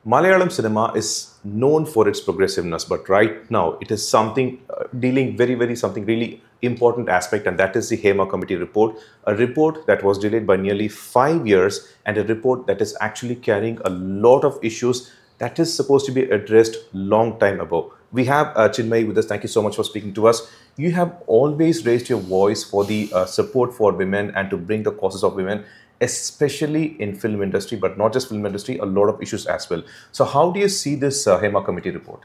Malayalam cinema is known for its progressiveness, but right now it is something dealing very something really important aspect, and that is the Hema Committee report, a report that was delayed by nearly 5 years, and a report that is actually carrying a lot of issues that is supposed to be addressed long time ago. We have Chinmay with us. Thank you so much for speaking to us. You have always raised your voice for the support for women and to bring the causes of women, especially in film industry, but not just film industry, a lot of issues as well. So how do you see this Hema Committee report?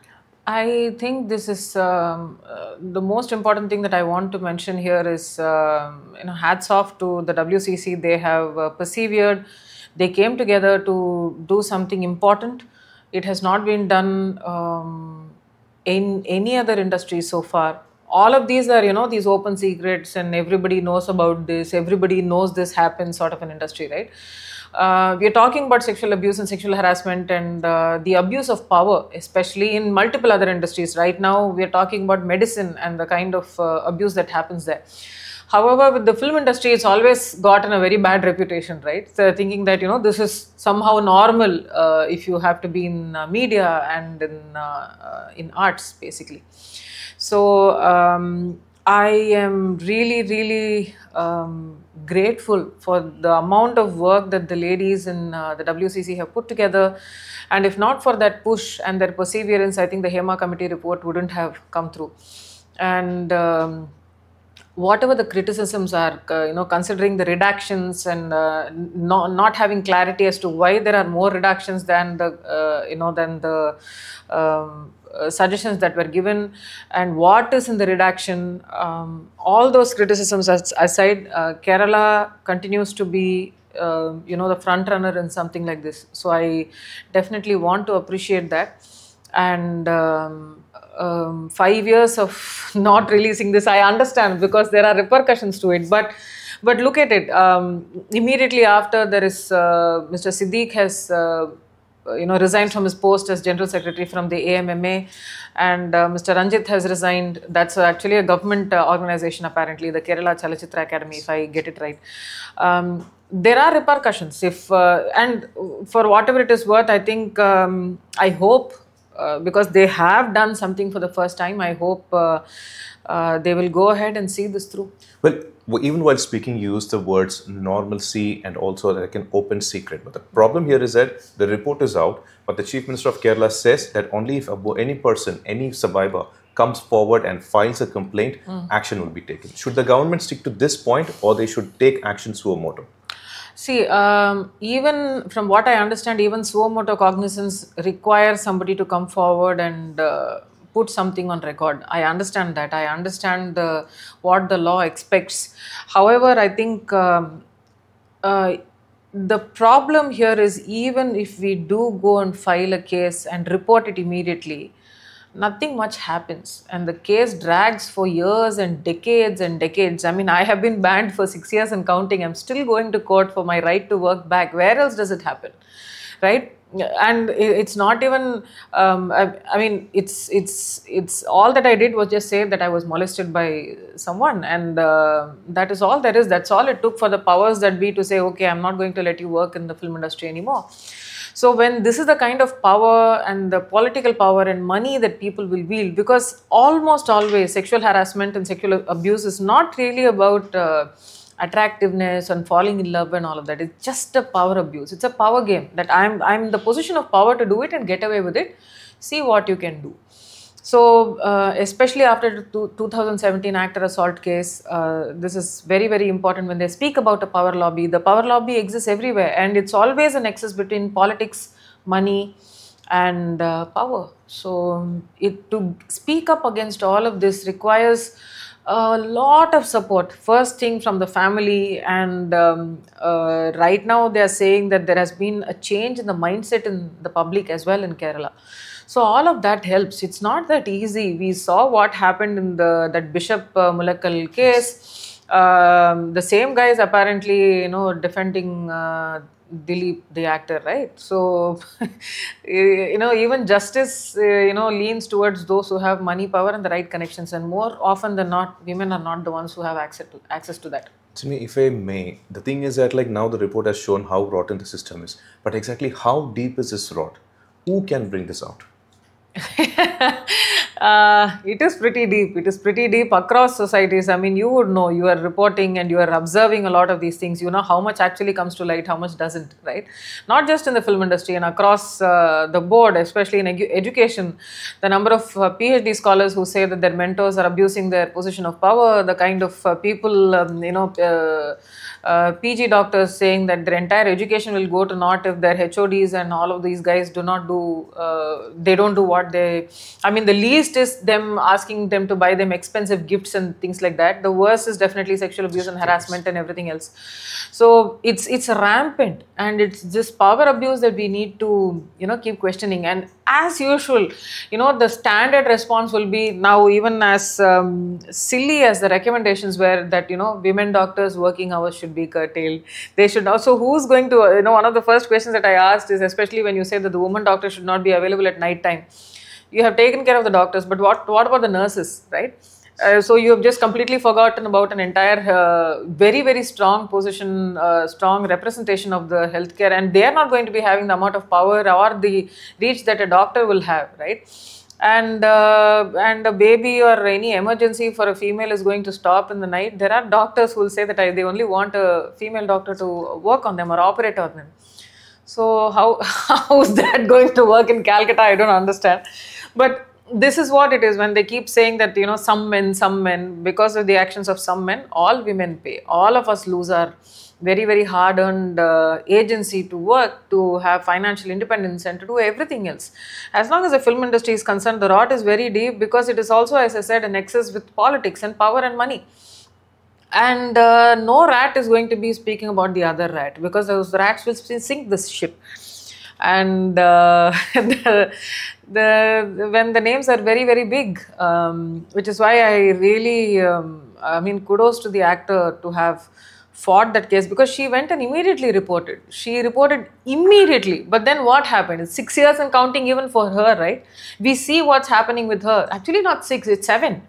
I think this is the most important thing that I want to mention here is hats off to the WCC. They have persevered. They came together to do something important. It has not been done in any other industry so far. All of these are, these open secrets, and everybody knows about this. Everybody knows this happens, sort of an industry, right? We are talking about sexual abuse and sexual harassment and the abuse of power, especially in multiple other industries. Right now, we are talking about medicine and the kind of abuse that happens there. However, with the film industry, it's always gotten a very bad reputation, right? So thinking that, this is somehow normal if you have to be in media and in arts, basically. So I am really grateful for the amount of work that the ladies in the WCC have put together. And if not for that push and their perseverance, I think the Hema Committee report wouldn't have come through. And whatever the criticisms are, considering the redactions and not having clarity as to why there are more redactions than the suggestions that were given and what is in the redaction, all those criticisms aside, Kerala continues to be the front runner in something like this. So I definitely want to appreciate that. And 5 years of not releasing this, I understand, because there are repercussions to it. But look at it. Immediately after, there is Mr. Siddique has resigned from his post as General Secretary from the AMMA, and Mr. Ranjit has resigned. That's actually a government organization, apparently, the Kerala Chalachitra Academy, if I get it right. There are repercussions. And for whatever it is worth, I think, I hope, because they have done something for the first time, I hope they will go ahead and see this through. Well, even while speaking, you use the words normalcy and also like an open secret. But the problem here is that the report is out, but the Chief Minister of Kerala says that only if any person, any survivor comes forward and files a complaint, action will be taken. Should the government stick to this point, or they should take action suo motu? See, even from what I understand, even suo motu cognizance requires somebody to come forward and put something on record. I understand that. I understand what the law expects. However, I think the problem here is, even if we do go and file a case and report it immediately, nothing much happens, and the case drags for years and decades and decades. I mean, I have been banned for 6 years and counting. I'm still going to court for my right to work back. Where else does it happen, right? And it's not even I mean, it's all that I did was just say that I was molested by someone, and that is all there is. That's all it took for the powers that be to say, okay, I'm not going to let you work in the film industry anymore. So when this is the kind of power and the political power and money that people will wield, because almost always sexual harassment and sexual abuse is not really about attractiveness and falling in love and all of that. It's just a power abuse. It's a power game that I'm in the position of power to do it and get away with it. See what you can do. So especially after the 2017 actor assault case, this is very important when they speak about a power lobby. The power lobby exists everywhere, and it's always a nexus between politics, money and power. So to speak up against all of this requires a lot of support. First thing from the family, and right now they are saying that there has been a change in the mindset in the public as well in Kerala. So all of that helps. It's not that easy. We saw what happened in that Bishop Mulakal case. The same guy is apparently, defending Dilip, the actor, right? So, even justice, leans towards those who have money, power and the right connections. And more often than not, women are not the ones who have access to that. To me, if I may, the thing is that like now the report has shown how rotten the system is. But exactly how deep is this rot? Who can bring this out? It is pretty deep. It is pretty deep across societies. I mean, you would know, you are reporting and you are observing a lot of these things. You know how much actually comes to light, how much doesn't, right? Not just in the film industry and across the board, especially in education. The number of PhD scholars who say that their mentors are abusing their position of power, the kind of people, PG doctors saying that their entire education will go to naught if their HODs and all of these guys do not do, they don't do what they, I mean, the least is them asking them to buy them expensive gifts and things like that. The worst is definitely sexual abuse and harassment and everything else. So it's rampant, and it's just power abuse that we need to, keep questioning. And as usual, the standard response will be now, even as silly as the recommendations were, that, women doctors' working hours should be curtailed. They should also, who's going to, one of the first questions that I asked is, especially when you say that the woman doctor should not be available at night time. You have taken care of the doctors, but what about the nurses, right? So you have just completely forgotten about an entire very, very strong position, strong representation of the healthcare, and they are not going to be having the amount of power or the reach that a doctor will have, right? And a baby or any emergency for a female is going to stop in the night. There are doctors who will say that they only want a female doctor to work on them or operate on them. So how is that going to work in Calcutta? I don't understand. But this is what it is when they keep saying that, some men, because of the actions of some men, all women pay. All of us lose our very, very hard-earned agency to work, to have financial independence and to do everything else. As long as the film industry is concerned, the rot is very deep, because it is also, as I said, a nexus with politics and power and money. And no rat is going to be speaking about the other rat, because those rats will sink this ship. And when the names are very, very big, which is why I really, kudos to the actor to have fought that case, because she went and immediately reported. She reported immediately. But then what happened? It's 6 years and counting even for her, right? We see what's happening with her. Actually, not 6, it's 7.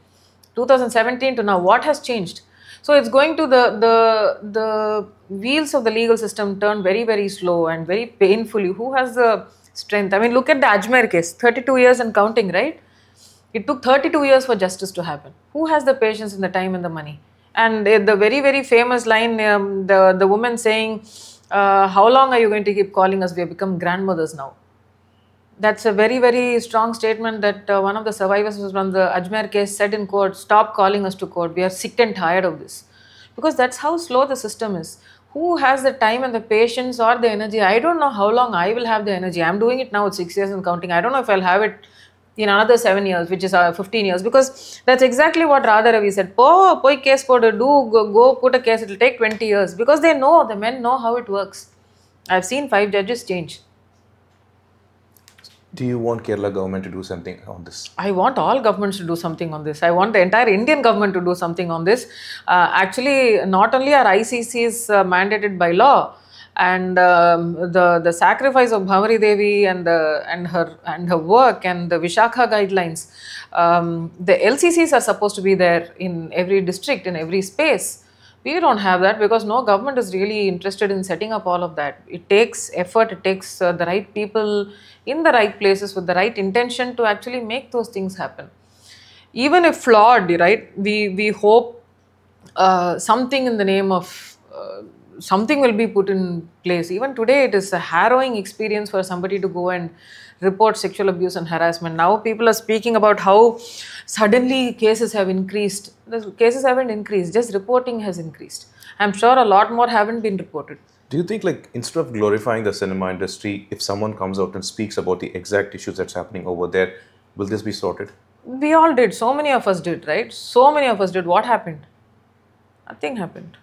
2017 to now. What has changed? So it's going to the wheels of the legal system turn very, very slow and very painfully. Who has the strength? I mean, look at the Ajmer case, 32 years and counting, right? It took 32 years for justice to happen. Who has the patience and the time and the money? And the very, very famous line, the woman saying, how long are you going to keep calling us? We have become grandmothers now. That's a very, very strong statement that one of the survivors from the Ajmer case said in court, stop calling us to court. We are sick and tired of this. Because that's how slow the system is. Who has the time and the patience or the energy? I don't know how long I will have the energy. I'm doing it now at 6 years and counting. I don't know if I'll have it in another 7 years, which is 15 years. Because that's exactly what Radha Ravi said. Poi case go put a case. It will take 20 years. Because the men know how it works. I've seen 5 judges change. Do you want Kerala government to do something on this? I want all governments to do something on this. I want the entire Indian government to do something on this. Actually, not only are ICCs mandated by law, and the sacrifice of Bhavari Devi and her work and the Vishakha guidelines, the LCCs are supposed to be there in every district, in every space. We don't have that because no government is really interested in setting up all of that. It takes effort, it takes the right people in the right places with the right intention to actually make those things happen. Even if flawed, right, we hope something in the name of something will be put in place. Even today, it is a harrowing experience for somebody to go and report sexual abuse and harassment. Now people are speaking about how suddenly cases have increased. The cases haven't increased, just reporting has increased. I'm sure a lot more haven't been reported. Do you think, like, instead of glorifying the cinema industry, if someone comes out and speaks about the exact issues that's happening over there, will this be sorted? We all did. So many of us did, right? So many of us did. What happened? Nothing happened.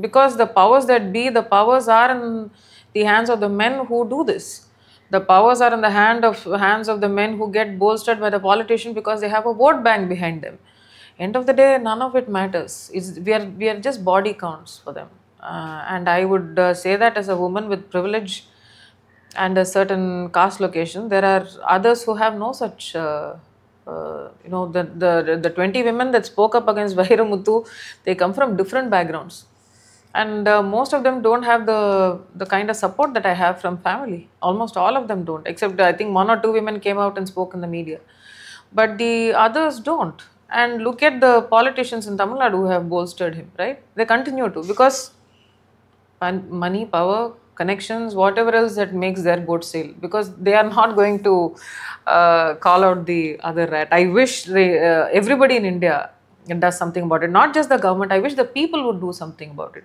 Because the powers that be, the powers are in the hands of the men who do this. The powers are in the hands of the men who get bolstered by the politician because they have a vote bank behind them. End of the day, none of it matters. We are just body counts for them. And I would say that as a woman with privilege and a certain caste location, there are others who have no such, the 20 women that spoke up against Vairamuthu, they come from different backgrounds. And most of them don't have the kind of support that I have from family. Almost all of them don't, except I think one or two women came out and spoke in the media. But the others don't. And look at the politicians in Tamil Nadu who have bolstered him, right? They continue to, because money, power, connections, whatever else that makes their boat sail, because they are not going to call out the other rat. I wish everybody in India does something about it. Not just the government. I wish the people would do something about it,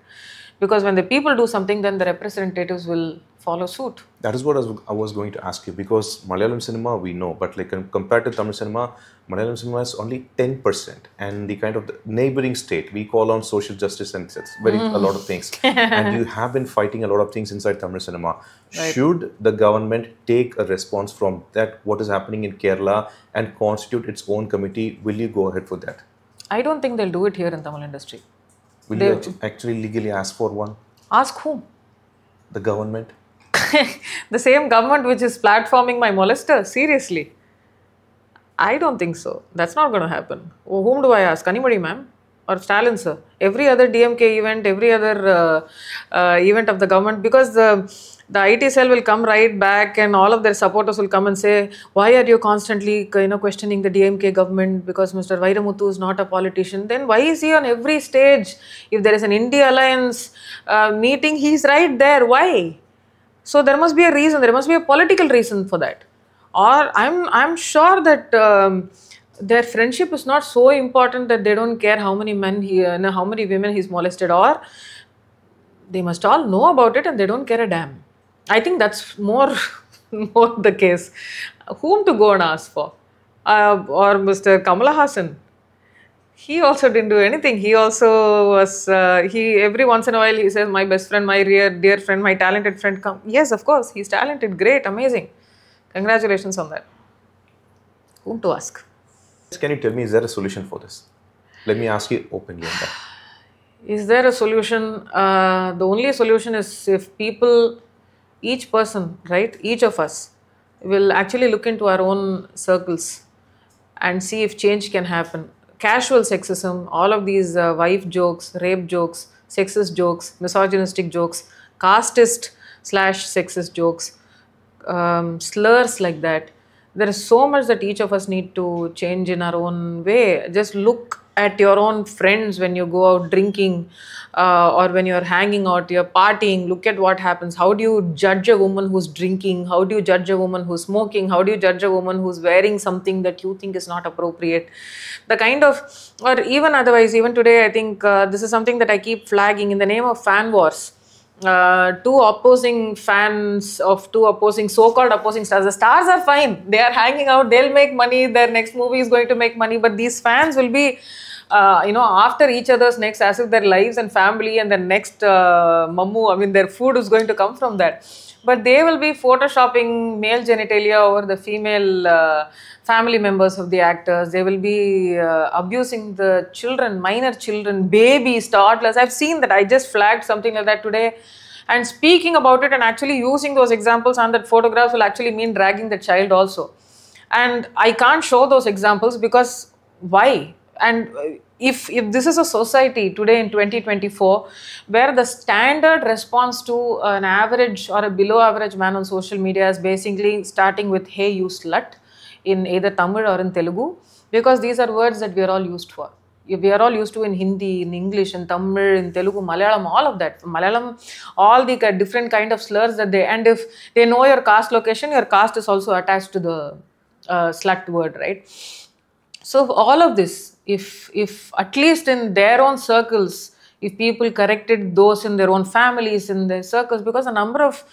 because when the people do something, then the representatives will follow suit. That is what I was going to ask you, because Malayalam cinema we know, but like compared to Tamil cinema, Malayalam cinema is only 10%, and the kind of the neighboring state we call on social justice and it's a lot of things, and you have been fighting a lot of things inside Tamil cinema. Right. Should the government take a response from that, what is happening in Kerala, and constitute its own committee? Will you go ahead for that? I don't think they'll do it here in Tamil industry. Will you actually legally ask for one? Ask whom? The government. The same government which is platforming my molester? Seriously? I don't think so. That's not going to happen. Whom do I ask? Anybody, ma'am? Or Stalin, sir? Every other DMK event, every other event of the government, because the IT cell will come right back and all of their supporters will come and say, why are you constantly questioning the DMK government, because Mr. Vairamuthu is not a politician? Then why is he on every stage? If there is an India Alliance meeting, he's right there. Why? So there must be a reason. There must be a political reason for that. Or I'm sure that their friendship is not so important that they don't care how many men how many women he's molested, or they must all know about it and they don't care a damn. I think that's more the case. Whom to go and ask for? Or Mr. Kamala Hassan? He also didn't do anything. He also was, every once in a while he says, my best friend, my dear friend, my talented friend, come. Yes, of course, he's talented, great, amazing. Congratulations on that. Whom to ask? Can you tell me, is there a solution for this? Let me ask you openly on that. Is there a solution? The only solution is if people, each person, right, each of us will actually look into our own circles and see if change can happen. Casual sexism, all of these wife jokes, rape jokes, sexist jokes, misogynistic jokes, casteist/sexist jokes, slurs like that. There is so much that each of us need to change in our own way. Just look at your own friends when you go out drinking or when you're hanging out, you're partying. Look at what happens. How do you judge a woman who's drinking? How do you judge a woman who's smoking? How do you judge a woman who's wearing something that you think is not appropriate? The kind of, or even otherwise, even today, I think this is something that I keep flagging in the name of fan wars. Two opposing fans of two opposing, so-called opposing stars. The stars are fine. They are hanging out. They'll make money. Their next movie is going to make money. But these fans will be, after each other's necks, as if their lives and family and their next their food is going to come from that. But they will be photoshopping male genitalia over the female family members of the actors. They will be abusing the children, minor children, babies, toddlers. I've seen that. I just flagged something like that today. And speaking about it and actually using those examples and that photographs will actually mean dragging the child also. And I can't show those examples because why? And if this is a society today in 2024 where the standard response to an average or a below average man on social media is basically starting with, hey, you slut, in either Tamil or in Telugu, because these are words that we are all used for. We are all used to in Hindi, in English, in Tamil, in Telugu, Malayalam, all of that. Malayalam, all the different kind of slurs that and if they know your caste location, your caste is also attached to the slut word, right? So all of this, if at least in their own circles, if people corrected those in their own families, in their circles, because a number of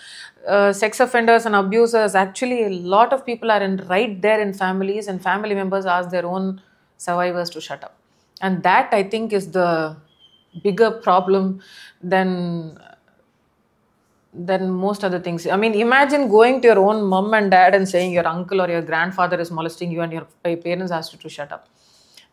sex offenders and abusers, actually a lot of people are right there in families, and family members ask their own survivors to shut up. And that, I think, is the bigger problem than most other things. I mean, imagine going to your own mom and dad and saying your uncle or your grandfather is molesting you and your parents asked you to shut up.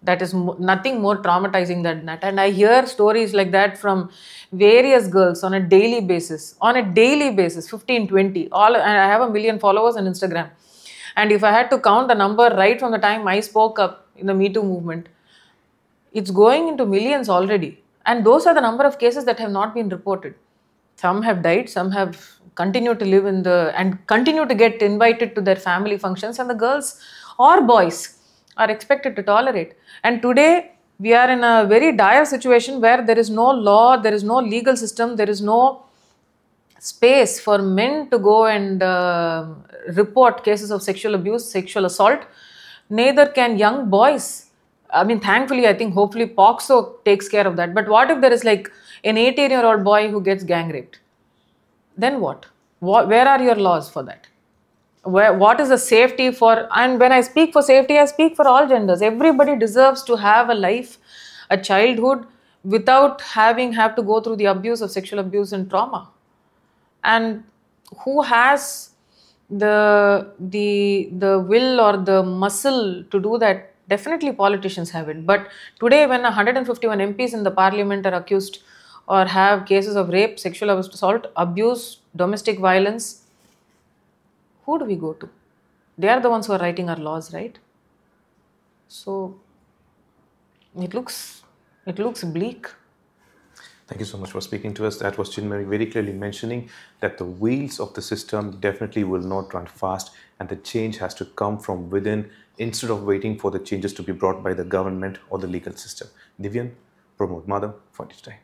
That is nothing more traumatizing than that. And I hear stories like that from various girls on a daily basis. 15, 20. And I have 1 million followers on Instagram. And if I had to count the number right from the time I spoke up in the Me Too movement, it's going into millions already. And those are the number of cases that have not been reported. Some have died, some have continued to live in and continue to get invited to their family functions, and the girls or boys are expected to tolerate. And today we are in a very dire situation where there is no law, there is no legal system, there is no space for men to go and report cases of sexual abuse, sexual assault. Neither can young boys. I mean, thankfully, I think hopefully POCSO takes care of that. But what if there is like an 18-year-old boy who gets gang raped? Then what? Where are your laws for that? What is the safety for? And when I speak for safety, I speak for all genders. Everybody deserves to have a life, a childhood, without have to go through the abuse of sexual abuse and trauma. And who has the will or the muscle to do that? Definitely politicians have it. But today, when 151 MPs in the parliament are accused or have cases of rape, sexual assault, abuse, domestic violence, who do we go to? They are the ones who are writing our laws, right? So it looks bleak. Thank you so much for speaking to us. That was Chinmayee very clearly mentioning that the wheels of the system definitely will not run fast, and the change has to come from within instead of waiting for the changes to be brought by the government or the legal system. Divyan, Pramod Madam, for today.